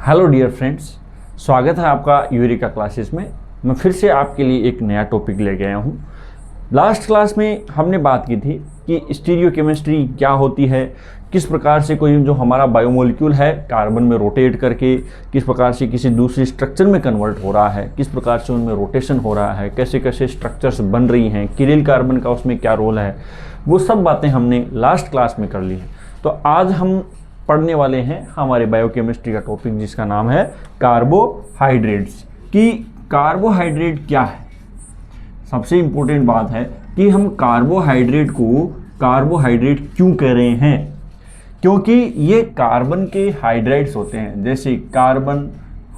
Hello dear friends, स्वागत है आपका यूरिका क्लासेस में। मैं फिर से आपके लिए एक नया टॉपिक ले गया हूँ। लास्ट क्लास में हमने बात की थी कि स्टीरियोकेमिस्ट्री क्या होती है, किस प्रकार से कोई जो हमारा बायोमोलिक्यूल है कार्बन में रोटेट करके किस प्रकार से किसी दूसरे स्ट्रक्चर में कन्वर्ट हो रहा है, किस प्रकार से उनमें रोटेशन हो रहा है, कैसे कैसे स्ट्रक्चर्स बन रही हैं, किरिल कार्बन का उसमें क्या रोल है, वो सब बातें हमने लास्ट क्लास में कर ली हैं। तो आज हम पढ़ने वाले हैं हमारे बायोकेमिस्ट्री का टॉपिक जिसका नाम है कार्बोहाइड्रेट्स। कि कार्बोहाइड्रेट क्या है। सबसे इम्पोर्टेंट बात है कि हम कार्बोहाइड्रेट को कार्बोहाइड्रेट क्यों कह रहे हैं, क्योंकि ये कार्बन के हाइड्रेट्स होते हैं, जैसे कार्बन,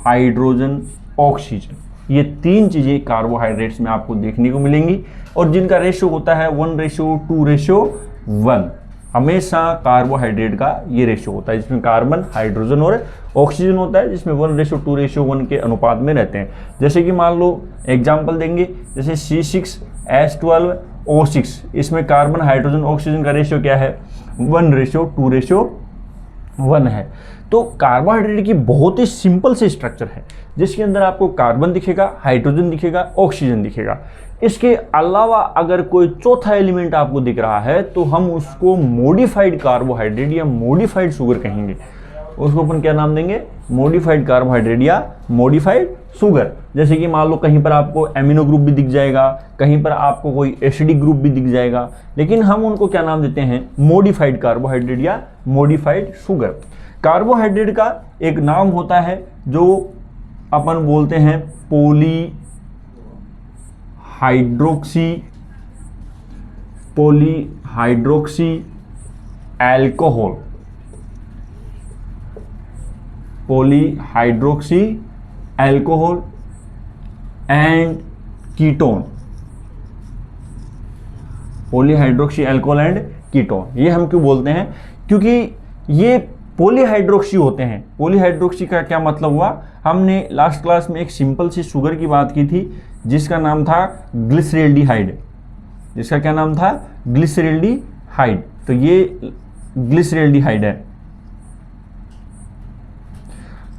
हाइड्रोजन, ऑक्सीजन। ये तीन चीज़ें कार्बोहाइड्रेट्स में आपको देखने को मिलेंगी और जिनका रेशियो होता है 1:2:1। हमेशा कार्बोहाइड्रेट का ये रेशियो होता है जिसमें कार्बन, हाइड्रोजन और ऑक्सीजन होता है, जिसमें 1:2:1 के अनुपात में रहते हैं। जैसे कि मान लो एग्जांपल देंगे, जैसे C6H12O6, इसमें कार्बन, हाइड्रोजन, ऑक्सीजन का रेशियो क्या है, 1:2:1 है। तो कार्बोहाइड्रेट की बहुत ही सिंपल से स्ट्रक्चर है जिसके अंदर आपको कार्बन दिखेगा, हाइड्रोजन दिखेगा, ऑक्सीजन दिखेगा। इसके अलावा अगर कोई चौथा एलिमेंट आपको दिख रहा है तो हम उसको मॉडिफाइड कार्बोहाइड्रेट या मॉडिफाइड शुगर कहेंगे। उसको अपन क्या नाम देंगे, मॉडिफाइड कार्बोहाइड्रेट या मॉडिफाइड शुगर। जैसे कि मान लो कहीं पर आपको एमिनो ग्रुप भी दिख जाएगा, कहीं पर आपको कोई एसिडिक ग्रुप भी दिख जाएगा, लेकिन हम उनको क्या नाम देते हैं, मॉडिफाइड कार्बोहाइड्रेट या मॉडिफाइड शुगर। कार्बोहाइड्रेट का एक नाम होता है जो अपन बोलते हैं polyhydroxy alcohol, polyhydroxy alcohol and ketone, polyhydroxy alcohol and ketone. ये हम क्यों बोलते हैं, क्योंकि ये पॉलीहाइड्रोक्सी होते हैं। पॉलीहाइड्रोक्सी का क्या मतलब हुआ, हमने लास्ट क्लास में एक सिंपल सी शुगर की बात की थी जिसका नाम था ग्लिसरैल्डिहाइड। जिसका क्या नाम था, ग्लिसरैल्डिहाइड। तो ये ग्लिसरैल्डिहाइड है।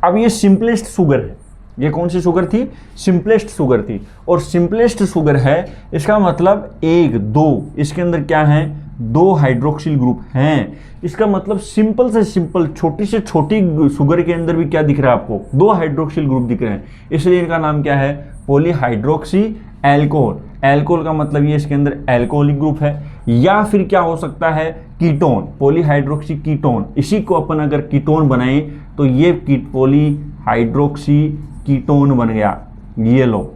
अब ये सिंपलेस्ट शुगर है। ये कौन सी शुगर थी, सिंपलेस्ट शुगर थी। और सिंपलेस्ट शुगर है इसका मतलब 1, 2, इसके अंदर क्या है, 2 हाइड्रोक्सिल ग्रुप हैं। इसका मतलब सिंपल से सिंपल छोटी से छोटी शुगर के अंदर भी क्या दिख रहा है आपको, 2 हाइड्रोक्सिल ग्रुप दिख रहे हैं, इसलिए इनका नाम क्या है, पॉलीहाइड्रोक्सी एल्कोहल। एल्कोहल का मतलब ये इसके अंदर एल्कोहलिक ग्रुप है। या फिर क्या हो सकता है, कीटोन, पॉलीहाइड्रोक्सी कीटोन। इसी को अपन अगर कीटोन बनाएं तो ये पॉलीहाइड्रोक्सी कीटोन बन गया। ये लो,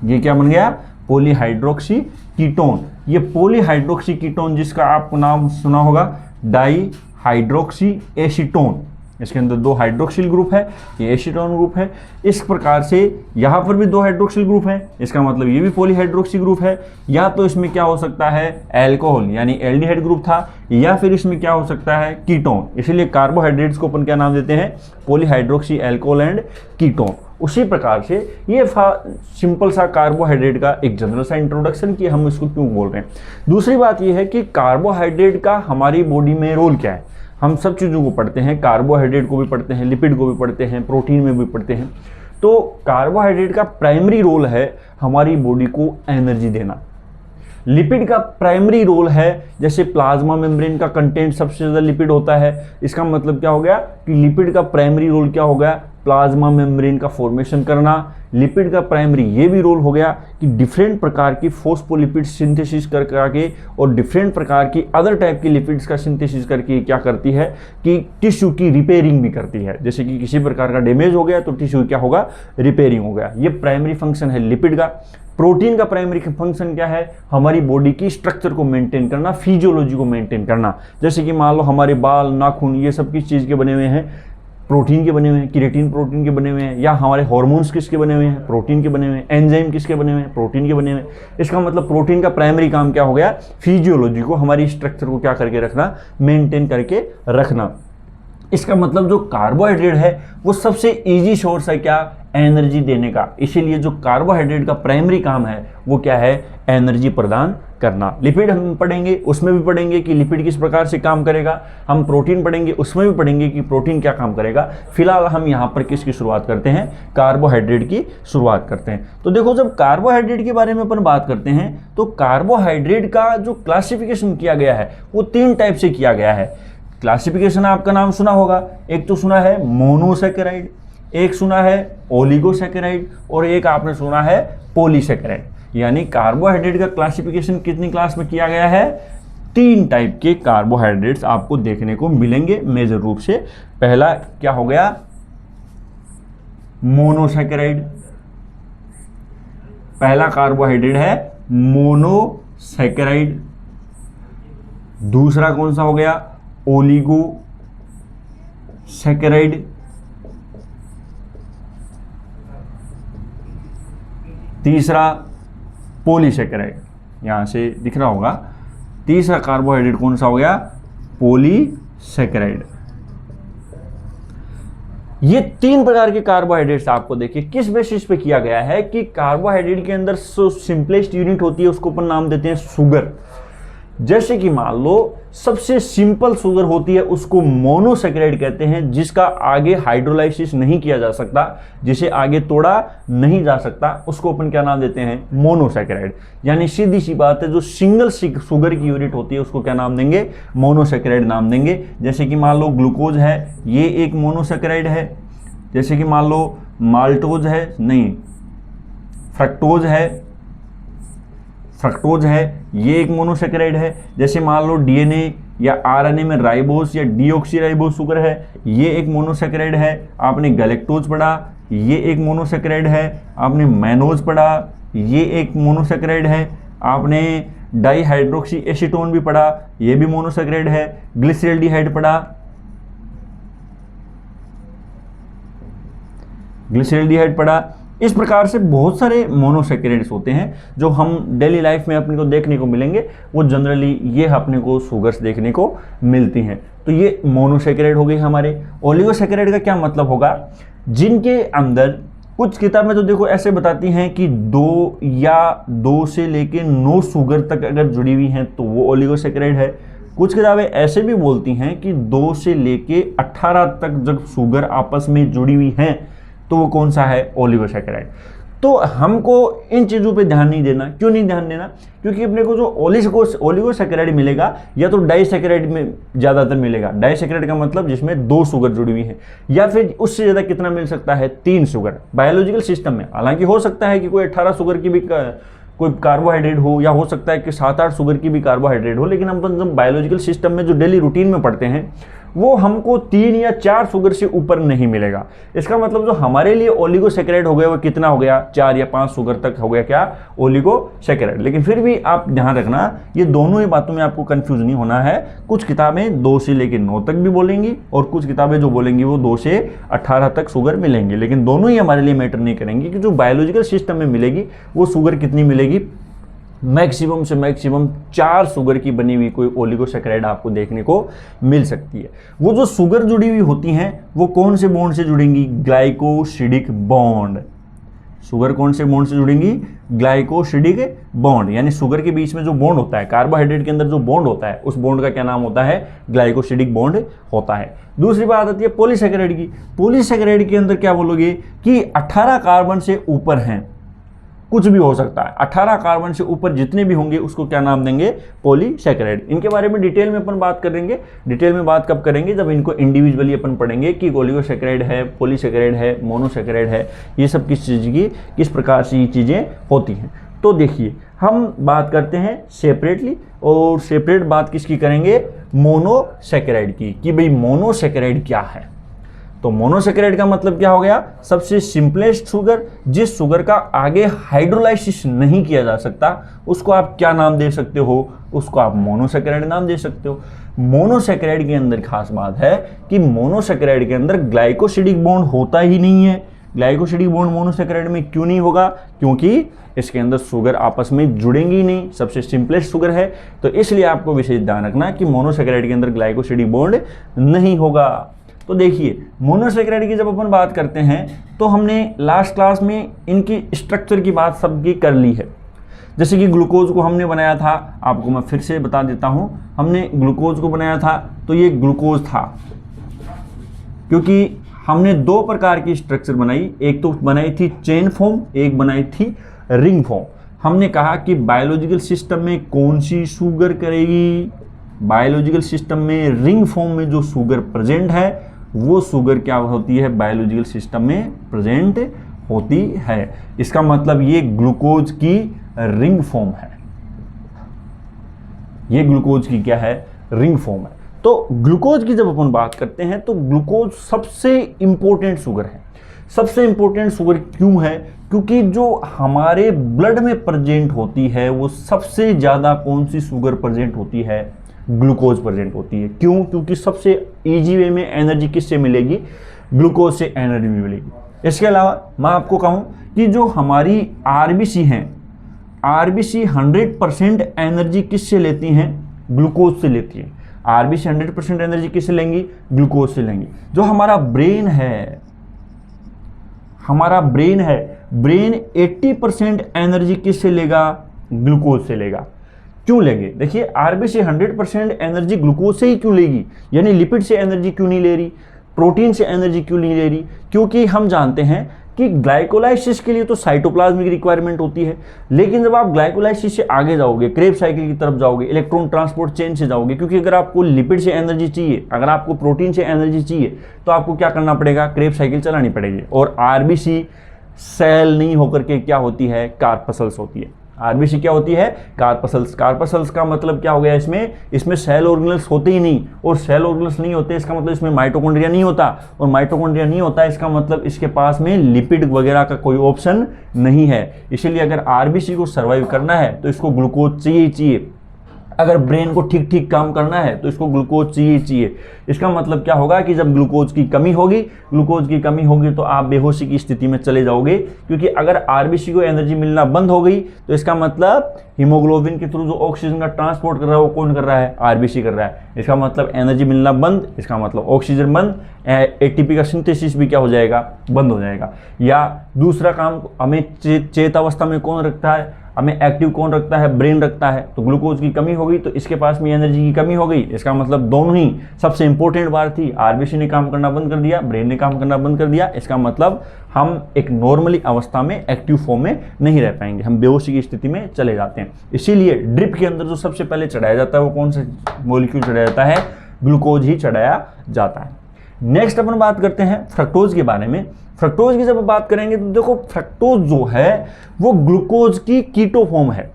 ये क्या बन गया, पॉलीहाइड्रोक्सी कीटोन। ये पॉलीहाइड्रोक्सी कीटोन जिसका आपको नाम सुना होगा डाईहाइड्रोक्सी एसीटोन। इसके अंदर 2 हाइड्रोक्सिल ग्रुप है, ये एसीटोन ग्रुप है। इस प्रकार से यहाँ पर भी 2 हाइड्रोक्सिल ग्रुप है, इसका मतलब ये भी पॉलीहाइड्रोक्सी ग्रुप है। या तो इसमें क्या हो सकता है, एल्कोहल यानी एल्डिहाइड ग्रुप था, या फिर इसमें क्या हो सकता है, कीटोन। इसलिए कार्बोहाइड्रेट्स को अपन क्या नाम देते हैं, पॉलीहाइड्रोक्सी एल्कोहल एंड कीटोन। उसी प्रकार से ये सिंपल सा कार्बोहाइड्रेट का एक जनरल सा इंट्रोडक्शन कि हम इसको क्यों बोल रहे हैं। दूसरी बात ये है कि कार्बोहाइड्रेट का हमारी बॉडी में रोल क्या है। हम सब चीज़ों को पढ़ते हैं, कार्बोहाइड्रेट को भी पढ़ते हैं, लिपिड को भी पढ़ते हैं, प्रोटीन में भी पढ़ते हैं। तो कार्बोहाइड्रेट का प्राइमरी रोल है हमारी बॉडी को एनर्जी देना। लिपिड का प्राइमरी रोल है, जैसे प्लाज्मा मेम्ब्रेन का कंटेंट सबसे ज़्यादा लिपिड होता है। इसका मतलब क्या हो गया कि लिपिड का प्राइमरी रोल क्या हो गया, प्लाज्मा मेम्ब्रेन का फॉर्मेशन करना। लिपिड का प्राइमरी ये भी रोल हो गया कि डिफरेंट प्रकार की फॉस्फोलिपिड सिंथेसिस करके और डिफरेंट प्रकार की अदर टाइप की लिपिड्स का सिंथेसिस करके क्या करती है कि टिश्यू की रिपेयरिंग भी करती है। जैसे कि किसी प्रकार का डैमेज हो गया तो टिश्यू क्या होगा, रिपेयरिंग हो गया। ये प्राइमरी फंक्शन है लिपिड का। प्रोटीन का प्राइमरी फंक्शन क्या है, हमारी बॉडी की स्ट्रक्चर को मेंटेन करना, फिजियोलॉजी को मेंटेन करना। जैसे कि मान लो हमारे बाल, नाखून, ये सब किस चीज़ के बने हुए हैं, प्रोटीन के बने हुए हैं, केराटिन प्रोटीन के बने हुए हैं। या हमारे हार्मोन्स किसके बने हुए हैं, प्रोटीन के बने हुए हैं। एंजाइम किसके बने हुए हैं, प्रोटीन के बने हुए हैं। इसका मतलब प्रोटीन का प्राइमरी काम क्या हो गया, फिजियोलॉजी को, हमारी स्ट्रक्चर को क्या करके रखना, मेंटेन करके रखना। इसका मतलब जो कार्बोहाइड्रेट है वो सबसे इजी सोर्स है क्या, एनर्जी देने का। इसीलिए जो कार्बोहाइड्रेट का प्राइमरी काम है वो क्या है, एनर्जी प्रदान करना। लिपिड हम पढ़ेंगे, उसमें भी पढ़ेंगे कि लिपिड किस प्रकार से काम करेगा। हम प्रोटीन पढ़ेंगे, उसमें भी पढ़ेंगे कि प्रोटीन क्या काम करेगा। फिलहाल हम यहाँ पर किसकी शुरुआत करते हैं, कार्बोहाइड्रेट की शुरुआत करते हैं। तो देखो, जब कार्बोहाइड्रेट के बारे में अपन बात करते हैं तो कार्बोहाइड्रेट का जो क्लासिफिकेशन किया गया है वो 3 टाइप से किया गया है। क्लासिफिकेशन आपका नाम सुना होगा, एक तो सुना है मोनोसैकेराइड, एक सुना है ओलिगोसैकेराइड और एक आपने सुना है पॉलीसैकेराइड। यानी कार्बोहाइड्रेट का क्लासिफिकेशन कितनी क्लास में किया गया है, 3 टाइप के कार्बोहाइड्रेट्स आपको देखने को मिलेंगे मेजर रूप से। पहला क्या हो गया, मोनोसैकेराइड, पहला कार्बोहाइड्रेट है मोनोसैकेराइड। दूसरा कौन सा हो गया, ओलिगोसैकेराइड। तीसरा पॉलीसैकेराइड, यहां से दिख रहा होगा। तीसरा कार्बोहाइड्रेट कौन सा हो गया, पॉलीसैकेराइड। ये 3 प्रकार के कार्बोहाइड्रेट्स आपको देखिए किस बेसिस पे किया गया है कि कार्बोहाइड्रेट के अंदर सिंपलेस्ट यूनिट होती है उसको अपन नाम देते हैं शुगर। जैसे कि मान लो सबसे सिंपल शुगर होती है उसको मोनोसैकेराइड कहते हैं, जिसका आगे हाइड्रोलाइसिस नहीं किया जा सकता, जिसे आगे तोड़ा नहीं जा सकता, उसको अपन क्या नाम देते हैं, मोनोसैकेराइड। यानी सीधी सी बात है, जो सिंगल शुगर की यूनिट होती है उसको क्या नाम देंगे, मोनोसैकेराइड नाम देंगे। जैसे कि मान लो ग्लूकोज है, ये एक मोनोसैकेराइड है। जैसे कि मान लो माल्टोज है, नहीं फ्रक्टोज है, ये एक मोनोसैकेराइड है। जैसे मान लो डीएनए या आरएनए में राइबोस या डीऑक्सीराइबोस शुगर है, ये एक मोनोसैकेराइड है। आपने गैलेक्टोज पढ़ा, ये एक मोनोसैकेराइड है। आपने मैनोज पढ़ा, ये एक मोनोसैकेराइड है। आपने डाईहाइड्रोक्सी एसीटोन भी पढ़ा, ये भी मोनोसैकेराइड है। ग्लिसरॉल्डिहाइड पढ़ा, इस प्रकार से बहुत सारे मोनोसैकेराइड्स होते हैं जो हम डेली लाइफ में अपने को देखने को मिलेंगे। वो जनरली ये अपने को शुगर्स देखने को मिलती हैं। तो ये मोनोसैकेराइड हो गई हमारे। ओलिगोसैकेराइड का क्या मतलब होगा, जिनके अंदर कुछ किताबें तो देखो ऐसे बताती हैं कि 2 से लेके 9 शुगर तक अगर जुड़ी हुई हैं तो वो ओलिगोसैकेराइड है। कुछ किताबें ऐसे भी बोलती हैं कि 2 से लेके 18 तक जब शुगर आपस में जुड़ी हुई हैं तो वो कौन सा है, ओलिगोसैकेराइड। तो हमको इन चीज़ों पे ध्यान नहीं देना। क्यों नहीं ध्यान देना, क्योंकि अपने को जो ओलिगोसैकेराइड मिलेगा या तो डाइसैकेराइड में ज़्यादातर मिलेगा। डाइसैकेराइड का मतलब जिसमें 2 शुगर जुड़ी हुई है, या फिर उससे ज़्यादा कितना मिल सकता है, 3 शुगर बायोलॉजिकल सिस्टम में। हालांकि हो सकता है कि कोई 18 शुगर की भी कोई कार्बोहाइड्रेट हो, या हो सकता है कि 7-8 शुगर की भी कार्बोहाइड्रेट हो, लेकिन हम जब बायोलॉजिकल सिस्टम में जो डेली रूटीन में पढ़ते हैं वो हमको 3 या 4 शुगर से ऊपर नहीं मिलेगा। इसका मतलब जो हमारे लिए ओलिगोसैकेराइड हो गया वो कितना हो गया, 4 या 5 शुगर तक हो गया क्या, ओलिगोसैकेराइड। लेकिन फिर भी आप ध्यान रखना, ये दोनों ही बातों में आपको कंफ्यूज नहीं होना है। कुछ किताबें 2 से लेकर 9 तक भी बोलेंगी और कुछ किताबें जो बोलेंगी वो 2 से 18 तक शुगर मिलेंगी। लेकिन दोनों ही हमारे लिए मैटर नहीं करेंगी कि जो बायोलॉजिकल सिस्टम में मिलेगी वो शुगर कितनी मिलेगी। मैक्सिमम से मैक्सिमम 4 शुगर की बनी हुई कोई ओलिगोसैकेराइड आपको देखने को मिल सकती है। वो जो शुगर जुड़ी हुई होती हैं वो कौन से बॉन्ड से जुड़ेंगी, ग्लाइकोसिडिक बॉन्ड। शुगर कौन से बॉन्ड से जुड़ेंगी, ग्लाइकोसिडिक बॉन्ड। यानी शुगर के बीच में जो बॉन्ड होता है, कार्बोहाइड्रेट के अंदर जो बॉन्ड होता है, उस बॉन्ड का क्या नाम होता है, ग्लाइकोसिडिक बॉन्ड होता है। दूसरी बात आती है पॉलीसैकेराइड की। पॉलीसैकेराइड के अंदर क्या बोलोगे कि 18 कार्बन से ऊपर हैं, कुछ भी हो सकता है, 18 कार्बन से ऊपर जितने भी होंगे उसको क्या नाम देंगे, पॉलीसैकेराइड। इनके बारे में डिटेल में अपन बात करेंगे। डिटेल में बात कब करेंगे, जब इनको इंडिविजुअली अपन पढ़ेंगे कि ओलिगोसैकेराइड है, पॉलीसैकेराइड है, मोनोसैकेराइड है, ये सब किस चीज़ की, किस प्रकार से ये चीज़ें होती हैं। तो देखिए, हम बात करते हैं सेपरेटली, और सेपरेट बात किसकी करेंगे, मोनोसैकेराइड की, कि भाई मोनोसैकेराइड क्या है। तो मोनोसैकेराइड का मतलब क्या हो गया, सबसे सिंपलेस्ट शुगर, जिस शुगर का आगे हाइड्रोलाइसिस नहीं किया जा सकता, उसको आप क्या नाम दे सकते हो, उसको आप मोनोसैकेराइड नाम दे सकते हो। मोनोसैकेराइड के अंदर खास बात है कि मोनोसैकेराइड के अंदर ग्लाइकोसिडिक बॉन्ड होता ही नहीं है। ग्लाइकोसिडिक बॉन्ड मोनोसैकेराइड में क्यों नहीं होगा, क्योंकि इसके अंदर शुगर आपस में जुड़ेंगी नहीं, सबसे सिंपलेस्ट शुगर है। तो इसलिए आपको विशेष ध्यान रखना कि मोनोसैकेराइड के अंदर ग्लाइकोसिडिक बॉन्ड नहीं होगा। तो देखिए, मोनोसैकेराइड की जब अपन बात करते हैं तो हमने लास्ट क्लास में इनकी स्ट्रक्चर की बात सबकी कर ली है। जैसे कि ग्लूकोज को हमने बनाया था, आपको मैं फिर से बता देता हूं, हमने ग्लूकोज को बनाया था तो ये ग्लूकोज था, क्योंकि हमने दो प्रकार की स्ट्रक्चर बनाई, एक तो बनाई थी चेन फॉर्म, एक बनाई थी रिंग फॉर्म। हमने कहा कि बायोलॉजिकल सिस्टम में कौन सी शुगर करेगी, बायोलॉजिकल सिस्टम में रिंग फॉर्म में जो शुगर प्रेजेंट है वो शुगर क्या होती है, बायोलॉजिकल सिस्टम में प्रेजेंट होती है। इसका मतलब ये ग्लूकोज की रिंग फॉर्म है, ये ग्लूकोज की क्या है, रिंग फॉर्म है। तो ग्लूकोज की जब अपन बात करते हैं तो ग्लूकोज सबसे इंपॉर्टेंट शुगर है। सबसे इंपॉर्टेंट शुगर क्यों है, क्योंकि जो हमारे ब्लड में प्रेजेंट होती है वो सबसे ज्यादा कौन सी शुगर प्रेजेंट होती है, ग्लूकोज प्रेजेंट होती है। क्यों, क्योंकि सबसे इजी वे में एनर्जी किससे मिलेगी, ग्लूकोज से एनर्जी मिलेगी। इसके अलावा मैं आपको कहूं कि जो हमारी आरबीसी हैं, आरबीसी 100% एनर्जी किससे लेती हैं, ग्लूकोज से लेती है। आरबीसी 100% एनर्जी किससे लेंगी, ग्लूकोज से लेंगी। जो हमारा ब्रेन है, हमारा ब्रेन है, ब्रेन 80% एनर्जी किससे लेगा, ग्लूकोज से लेगा। क्यों लेंगे, देखिए आरबीसी 100% एनर्जी ग्लूकोज से ही क्यों लेगी, यानी लिपिड से एनर्जी क्यों नहीं ले रही, प्रोटीन से एनर्जी क्यों नहीं ले रही, क्योंकि हम जानते हैं कि ग्लाइकोलाइसिस के लिए तो साइटोप्लाज्म की रिक्वायरमेंट होती है, लेकिन जब आप ग्लाइकोलाइसिस से आगे जाओगे, क्रेब्स साइकिल की तरफ जाओगे, इलेक्ट्रॉन ट्रांसपोर्ट चेन से जाओगे, क्योंकि अगर आपको लिपिड से एनर्जी चाहिए, अगर आपको प्रोटीन से एनर्जी चाहिए तो आपको क्या करना पड़ेगा, क्रेब्स साइकिल चलानी पड़ेगी। और आरबीसी सेल नहीं होकर के क्या होती है, कार्पसल्स होती है। आरबीसी क्या होती है, कार्पसल्स। कार्पसल्स का मतलब क्या हो गया, इसमें सेल ऑर्गेनल्स होते ही नहीं, और सेल ऑर्गेनल्स नहीं होते इसका मतलब इसमें माइटोकॉन्ड्रिया नहीं होता, और माइटोकॉन्ड्रिया नहीं होता इसका मतलब इसके पास में लिपिड वगैरह का कोई ऑप्शन नहीं है। इसीलिए अगर आरबीसी को सर्वाइव करना है तो इसको ग्लूकोज चाहिए ही चाहिए। अगर ब्रेन को ठीक ठीक काम करना है तो इसको ग्लूकोज चाहिए चाहिए। इसका मतलब क्या होगा कि जब ग्लूकोज की कमी होगी, ग्लूकोज की कमी होगी तो आप बेहोशी की स्थिति में चले जाओगे, क्योंकि अगर आरबीसी को एनर्जी मिलना बंद हो गई तो इसका मतलब हीमोग्लोबिन के थ्रू जो ऑक्सीजन का ट्रांसपोर्ट कर रहा है वो कौन कर रहा है, आरबीसी कर रहा है। इसका मतलब एनर्जी मिलना बंद, इसका मतलब ऑक्सीजन बंद, एटीपी का सिंथेसिस भी क्या हो जाएगा, बंद हो जाएगा। या दूसरा काम हमें चेत अवस्था में कौन रखता है, हमें एक्टिव कौन रखता है, ब्रेन रखता है। तो ग्लूकोज की कमी हो गई तो इसके पास में एनर्जी की कमी हो गई। इसका मतलब दोनों ही सबसे इंपॉर्टेंट बात थी, आरबीसी ने काम करना बंद कर दिया, ब्रेन ने काम करना बंद कर दिया। इसका मतलब हम एक नॉर्मली अवस्था में एक्टिव फॉर्म में नहीं रह पाएंगे, हम बेहोशी की स्थिति में चले जाते हैं। इसीलिए ड्रिप के अंदर जो सबसे पहले चढ़ाया जाता है वो कौन सा मॉलिक्यूल चढ़ाया जाता है, ग्लूकोज ही चढ़ाया जाता है। नेक्स्ट अपन बात करते हैं फ्रक्टोज के बारे में। फ्रक्टोज की जब बात करेंगे तो देखो फ्रक्टोज जो है वो ग्लूकोज की कीटो फॉर्म है,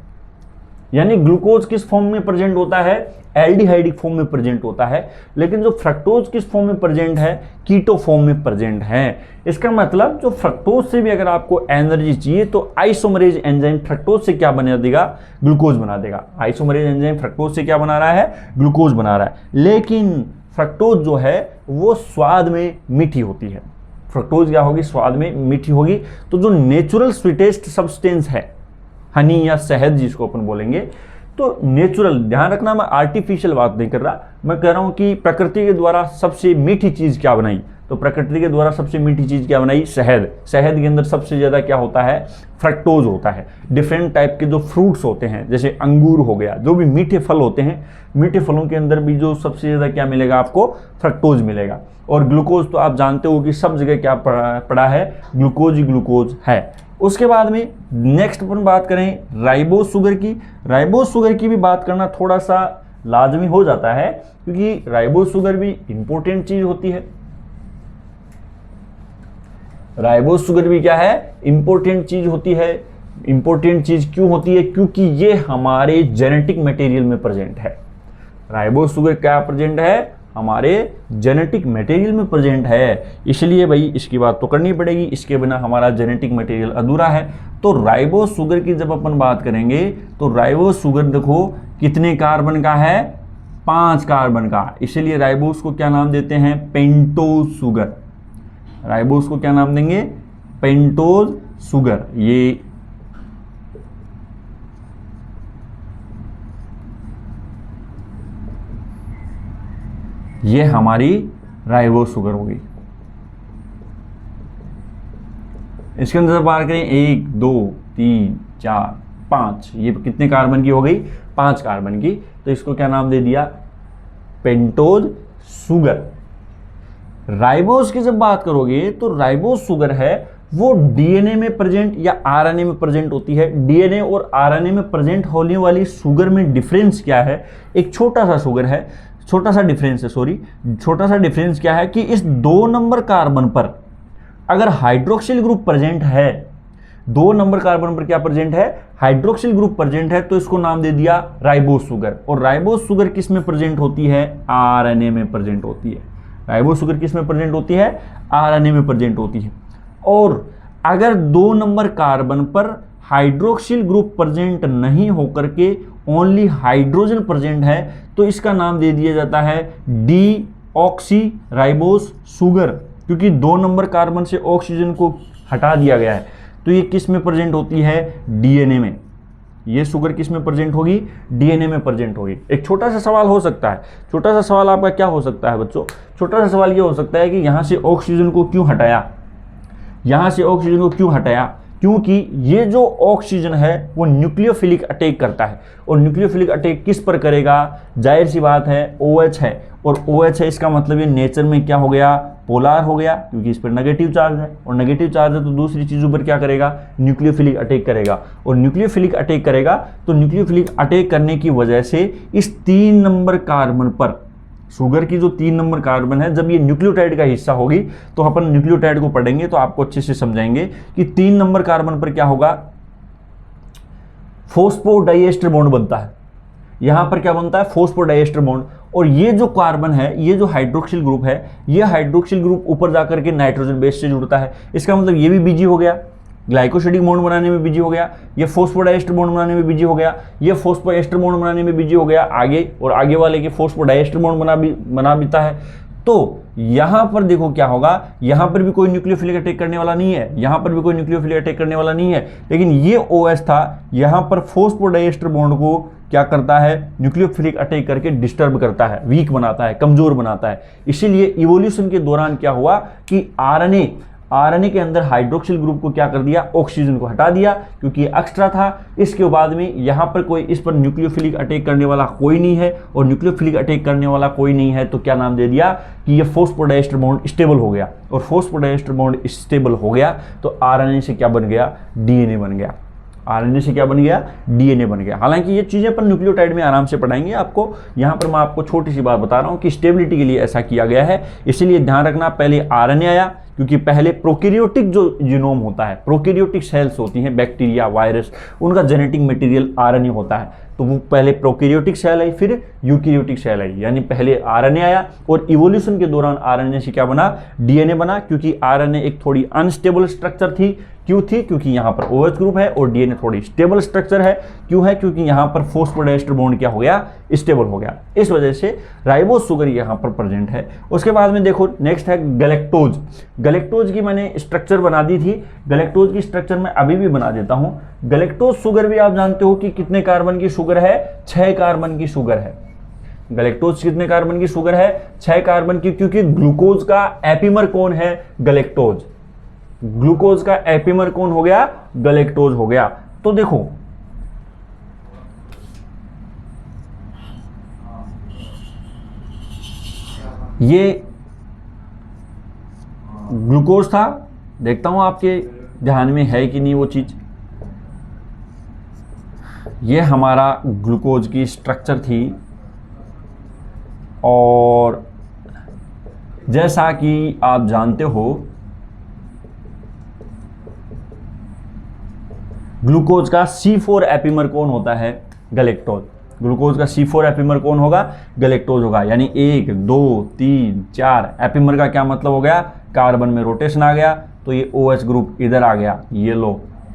यानी ग्लूकोज किस फॉर्म में प्रेजेंट होता है, एल्डिहाइडिक फॉर्म में प्रेजेंट होता है, लेकिन जो फ्रक्टोज किस फॉर्म में प्रेजेंट है, कीटो फॉर्म में प्रेजेंट है। इसका मतलब जो फ्रक्टोज से भी अगर आपको एनर्जी चाहिए तो आइसोमरेज एंजाइम फ्रक्टोज से क्या बना देगा, ग्लूकोज बना देगा। आइसोमरेज एंजाइम फ्रक्टोज से क्या बना रहा है, ग्लूकोज बना रहा है। लेकिन फ्रक्टोज जो है वो स्वाद में मीठी होती है। फ्रक्टोज क्या होगी, स्वाद में मीठी होगी। तो जो नेचुरल स्वीटेस्ट सब्सटेंस है, हनी या शहद जिसको अपन बोलेंगे, तो नेचुरल, ध्यान रखना मैं आर्टिफिशियल बात नहीं कर रहा, मैं कह रहा हूं कि प्रकृति के द्वारा सबसे मीठी चीज क्या बनाई, तो प्रकृति के द्वारा सबसे मीठी चीज क्या बनाई, शहद। शहद के अंदर सबसे ज्यादा क्या होता है, फ्रक्टोज होता है। डिफरेंट टाइप के जो फ्रूट्स होते हैं, जैसे अंगूर हो गया, जो भी मीठे फल होते हैं, मीठे फलों के अंदर भी जो सबसे ज्यादा क्या मिलेगा आपको, फ्रक्टोज मिलेगा। और ग्लूकोज तो आप जानते हो कि सब जगह क्या पड़ा है, ग्लूकोज ही ग्लूकोज है। उसके बाद में नेक्स्ट अपन बात करें राइबोज शुगर की। राइबोज शुगर की भी बात करना थोड़ा सा लाजमी हो जाता है, क्योंकि राइबोज शुगर भी इंपॉर्टेंट चीज होती है। राइबोज शुगर भी क्या है, इंपॉर्टेंट चीज होती है। इंपॉर्टेंट चीज क्यों होती है, क्योंकि ये हमारे जेनेटिक मटेरियल में प्रेजेंट है। राइबोज शुगर क्या प्रेजेंट है, हमारे जेनेटिक मटेरियल में प्रेजेंट है, इसलिए भाई इसकी बात तो करनी पड़ेगी, इसके बिना हमारा जेनेटिक मटेरियल अधूरा है। तो राइबोज शुगर की जब अपन बात करेंगे तो राइबोज शुगर देखो कितने कार्बन का है, 5 कार्बन का, इसलिए राइबोज को क्या नाम देते हैं, पेंटोज शुगर। राइबोज को क्या नाम देंगे, पेंटोज शुगर। ये हमारी राइबोज शुगर होगी। इसके अंदर बात करें 1 2 3 4 5, ये कितने कार्बन की हो गई, 5 कार्बन की। तो इसको क्या नाम दे दिया, पेंटोज शुगर। राइबोज की जब बात करोगे तो राइबोज शुगर है वो डीएनए में प्रेजेंट या आरएनए में प्रेजेंट होती है। डीएनए और आरएनए में प्रेजेंट होने वाली शुगर में डिफरेंस क्या है, एक छोटा सा शुगर है, छोटा सा डिफरेंस है, सॉरी छोटा सा डिफरेंस क्या है कि इस 2 नंबर कार्बन पर अगर हाइड्रोक्सिल ग्रुप प्रेजेंट है, 2 नंबर कार्बन पर क्या प्रेजेंट है, हाइड्रोक्सिल ग्रुप प्रेजेंट है, तो इसको नाम दे दिया राइबोज शुगर। और राइबोज शुगर किस में प्रेजेंट होती है, आरएनए में प्रेजेंट होती है। राइबोज शुगर किस में प्रेजेंट होती है, आरएनए में प्रेजेंट होती है। और अगर 2 नंबर कार्बन पर हाइड्रोक्सिल ग्रुप प्रेजेंट नहीं होकर के ओनली हाइड्रोजन प्रेजेंट है, तो इसका नाम दे दिया जाता है डीऑक्सी राइबोज शुगर, क्योंकि 2 नंबर कार्बन से ऑक्सीजन को हटा दिया गया है। तो ये किस में प्रेजेंट होती है, डीएनए में। ये शुगर किस में प्रेजेंट होगी, डीएनए में प्रेजेंट होगी। एक छोटा सा सवाल हो सकता है, छोटा सा सवाल आपका क्या हो सकता है बच्चों, छोटा सा सवाल ये हो सकता है कि यहाँ से ऑक्सीजन को क्यों हटाया, यहाँ से ऑक्सीजन को क्यों हटाया, क्योंकि ये जो ऑक्सीजन है वो न्यूक्लियोफिलिक अटैक करता है। और न्यूक्लियोफिलिक अटैक किस पर करेगा, जाहिर सी बात है OH है, और OH है इसका मतलब ये नेचर में क्या हो गया, पोलार हो गया, क्योंकि इस पर नेगेटिव चार्ज है, और नेगेटिव चार्ज है तो दूसरी चीज़ों पर क्या करेगा, न्यूक्लियोफिलिक अटैक करेगा। और न्यूक्लियोफिलिक अटैक करेगा तो न्यूक्लियोफिलिक अटैक करने की वजह से इस 3 नंबर कार्बन पर, शुगर की जो 3 नंबर कार्बन है, जब ये न्यूक्लियोटाइड का हिस्सा होगी तो अपन न्यूक्लियोटाइड को पढ़ेंगे तो आपको अच्छे से समझाएंगे कि 3 नंबर कार्बन पर क्या होगा, फॉस्फोडाइएस्टर बॉन्ड बनता है। यहां पर क्या बनता है, फॉस्फोडाइएस्टर बॉन्ड। और ये जो कार्बन है, ये जो हाइड्रोक्सिल ग्रुप है, ये हाइड्रोक्सिल ग्रुप ऊपर जाकर के नाइट्रोजन बेस से जुड़ता है। इसका मतलब ये भी बिजी हो गया, ग्लाइकोसिडिक बॉन्ड बनाने में बिजी हो गया, ये फॉस्फोडाइएस्टर बॉन्ड बनाने में बिजी हो गया, ये फॉस्फोएस्टर बॉन्ड बनाने में बिजी हो गया आगे, और आगे वाले के फॉस्फोडाइएस्टर बॉन्ड बना बीता है। तो यहां पर देखो क्या होगा, यहां पर भी कोई न्यूक्लियोफिलिक अटैक करने वाला नहीं है, यहां पर भी कोई न्यूक्लियोफिलिक अटैक करने वाला नहीं है, लेकिन ये OH था, यहां पर फॉस्फोडाइएस्टर बॉन्ड को क्या करता है, न्यूक्लियोफिलिक अटैक करके डिस्टर्ब करता है, वीक बनाता है, कमजोर बनाता है। इसीलिए इवोल्यूशन के दौरान क्या हुआ कि आरएनए के अंदर हाइड्रोक्सिल ग्रुप को क्या कर दिया, ऑक्सीजन को हटा दिया, क्योंकि ये एक्स्ट्रा था। इसके बाद में यहाँ पर कोई इस पर न्यूक्लियोफिलिक अटैक करने वाला कोई नहीं है, और न्यूक्लियोफिलिक अटैक करने वाला कोई नहीं है तो क्या नाम दे दिया कि ये फॉस्फोडाइएस्टर बॉन्ड स्टेबल हो गया। और फॉस्फोडाइएस्टर बॉन्ड स्टेबल हो गया तो आरएनए से क्या बन गया, डीएनए बन गया। आरएनए से क्या बन गया, डीएनए बन गया। हालांकि ये चीजें अपन न्यूक्लियोटाइड में आराम से पढ़ाएंगे आपको, यहाँ पर मैं आपको छोटी सी बात बता रहा हूँ कि स्टेबिलिटी के लिए ऐसा किया गया है। इसीलिए ध्यान रखना, पहले आरएनए आया, क्योंकि पहले प्रोकैरियोटिक जो जीनोम होता है, प्रोकैरियोटिक सेल्स होती हैं, बैक्टीरिया, वायरस, उनका जेनेटिक मटेरियल आरएनए होता है। तो वो पहले प्रोकैरियोटिक सेल आई, फिर यूकैरियोटिक सेल आई, यानी पहले आरएनए आया, और इवोल्यूशन के दौरान आरएनए से क्या बना, डीएनए बना। क्योंकि आरएनए एक थोड़ी अनस्टेबल स्ट्रक्चर थी, क्यों थी, क्योंकि यहाँ पर OH ग्रुप है, और डीएनए थोड़ी स्टेबल स्ट्रक्चर है। क्यों है, क्योंकि यहाँ पर फॉस्फोडाइएस्टर बॉन्ड क्या हो गया, स्टेबल हो गया। इस वजह से राइबोज शुगर यहाँ पर प्रेजेंट है। उसके बाद में देखो नेक्स्ट है गैलेक्टोज। गैलेक्टोज की मैंने स्ट्रक्चर बना दी थी, गैलेक्टोज की स्ट्रक्चर मैं अभी भी बना देता हूँ। गैलेक्टोज शुगर भी आप जानते हो कि कितने कार्बन की शुगर है, 6 कार्बन की शुगर है। गैलेक्टोज कितने कार्बन की शुगर है, 6 कार्बन की, क्योंकि ग्लूकोज का एपिमर कौन है, गैलेक्टोज। ग्लूकोज का एपिमर कौन हो गया, गैलेक्टोज हो गया। तो देखो ये ग्लूकोज था, देखता हूं आपके ध्यान में है कि नहीं वो चीज। ये हमारा ग्लूकोज की स्ट्रक्चर थी, और जैसा कि आप जानते हो ग्लूकोज का C4 एपिमर कौन होता है, गैलेक्टोज। ग्लूकोज का C4 एपिमर कौन होगा, गैलेक्टोज होगा। यानी 1 2 3 4 एपिमर का क्या मतलब हो गया, कार्बन में रोटेशन आ गया, तो ये OH ग्रुप इधर आ गया, ये लो,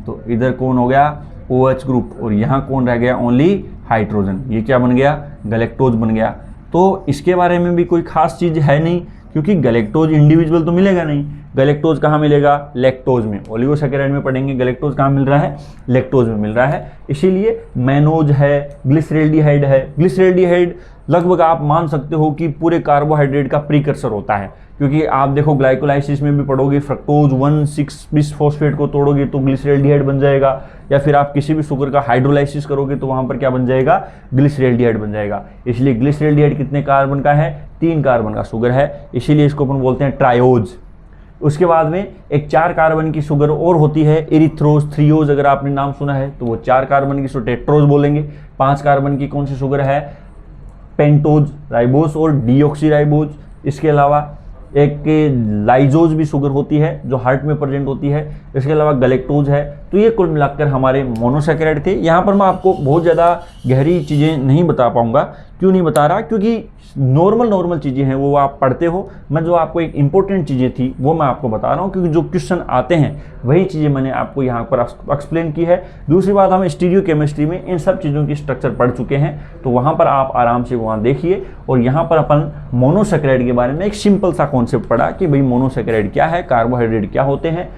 तो इधर कौन हो गया, OH ग्रुप, और यहाँ कौन रह गया, ओनली हाइड्रोजन। ये क्या बन गया, गैलेक्टोज बन गया। तो इसके बारे में भी कोई खास चीज है नहीं, क्योंकि गैलेक्टोज इंडिविजुअल तो मिलेगा नहीं। गैलेक्टोज कहाँ मिलेगा, लैक्टोज में। ओलिगोसैकेराइड में पढ़ेंगे गैलेक्टोज कहाँ मिल रहा है, लैक्टोज में मिल रहा है। इसीलिए मैनोज है, ग्लिसरेल्डिहाइड है। ग्लिसरेल्डिहाइड लगभग आप मान सकते हो कि पूरे कार्बोहाइड्रेट का प्रीकर्सर होता है, क्योंकि आप देखो ग्लाइकोलाइसिस में भी पढ़ोगे, फ्रक्टोज 1,6-बिस फॉस्फेट को तोड़ोगे तो ग्लिसरॉल्डिहाइड बन जाएगा, या फिर आप किसी भी शुगर का हाइड्रोलाइसिस करोगे तो वहां पर क्या बन जाएगा, ग्लिसरॉल्डिहाइड बन जाएगा। इसलिए ग्लिसरॉल्डिहाइड कितने कार्बन का है, 3 कार्बन का शुगर है, इसीलिए इसको अपन बोलते हैं ट्रायोज। उसके बाद में एक 4 कार्बन की शुगर और होती है, एरिथ्रोज, थ्रियोज, अगर आपने नाम सुना है तो वो 4 कार्बन की टेट्रोज बोलेंगे। 5 कार्बन की कौन सी शुगर है, पेंटोज, राइबोस और डीऑक्सीराइबोज। इसके अलावा एक लाइजोज भी शुगर होती है जो हार्ट में प्रेजेंट होती है। इसके अलावा गलेक्टोज है। तो ये कुल मिलाकर हमारे मोनोसैकेराइड थे। यहाँ पर मैं आपको बहुत ज़्यादा गहरी चीज़ें नहीं बता पाऊंगा। क्यों नहीं बता रहा, क्योंकि नॉर्मल चीज़ें हैं वो आप पढ़ते हो। मैं जो आपको एक इंपॉर्टेंट चीज़ें थी वो मैं आपको बता रहा हूँ, क्योंकि जो क्वेश्चन आते हैं वही चीज़ें मैंने आपको यहाँ पर एक्सप्लेन की है। दूसरी बात, हम स्टीरियो केमिस्ट्री में इन सब चीज़ों की स्ट्रक्चर पढ़ चुके हैं, तो वहाँ पर आप आराम से वहाँ देखिए। और यहाँ पर अपन मोनोसैकेराइड के बारे में एक सिंपल सा कॉन्सेप्ट पढ़ा कि भाई मोनोसैकेराइड क्या है, कार्बोहाइड्रेट क्या होते हैं।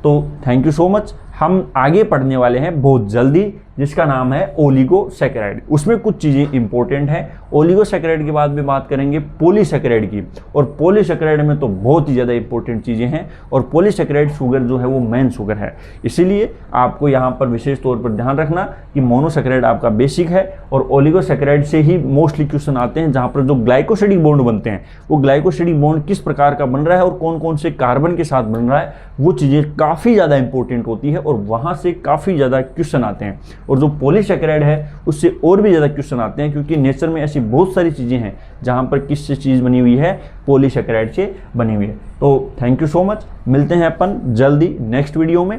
तो थैंक यू सो मच। हम आगे पढ़ने वाले हैं बहुत जल्दी, जिसका नाम है ओलिगोसैकेराइड। उसमें कुछ चीज़ें इंपॉर्टेंट हैं। ओलिगोसैकेराइड के बाद में बात करेंगे पॉलीसैकेराइड की, और पॉलीसैकेराइड में तो बहुत ही ज़्यादा इंपॉर्टेंट चीज़ें हैं। और पॉलीसैकेराइड शुगर जो है वो मेन शुगर है, इसीलिए आपको यहाँ पर विशेष तौर पर ध्यान रखना कि मोनोसैकेराइड आपका बेसिक है, और ओलिगोसैकेराइड से ही मोस्टली क्वेश्चन आते हैं, जहाँ पर जो ग्लाइकोसिडिक बॉन्ड बनते हैं वो ग्लाइकोसिडिक बॉन्ड किस प्रकार का बन रहा है और कौन कौन से कार्बन के साथ बन रहा है, वो चीज़ें काफ़ी ज़्यादा इंपॉर्टेंट होती है और वहाँ से काफ़ी ज़्यादा क्वेश्चन आते हैं। और जो पॉलीसैकेराइड है उससे और भी ज़्यादा क्वेश्चन आते हैं, क्योंकि नेचर में ऐसी बहुत सारी चीज़ें हैं जहाँ पर किससे चीज़ बनी हुई है, पॉलीसैकेराइड से बनी हुई है। तो थैंक यू सो मच। मिलते हैं अपन जल्दी नेक्स्ट वीडियो में।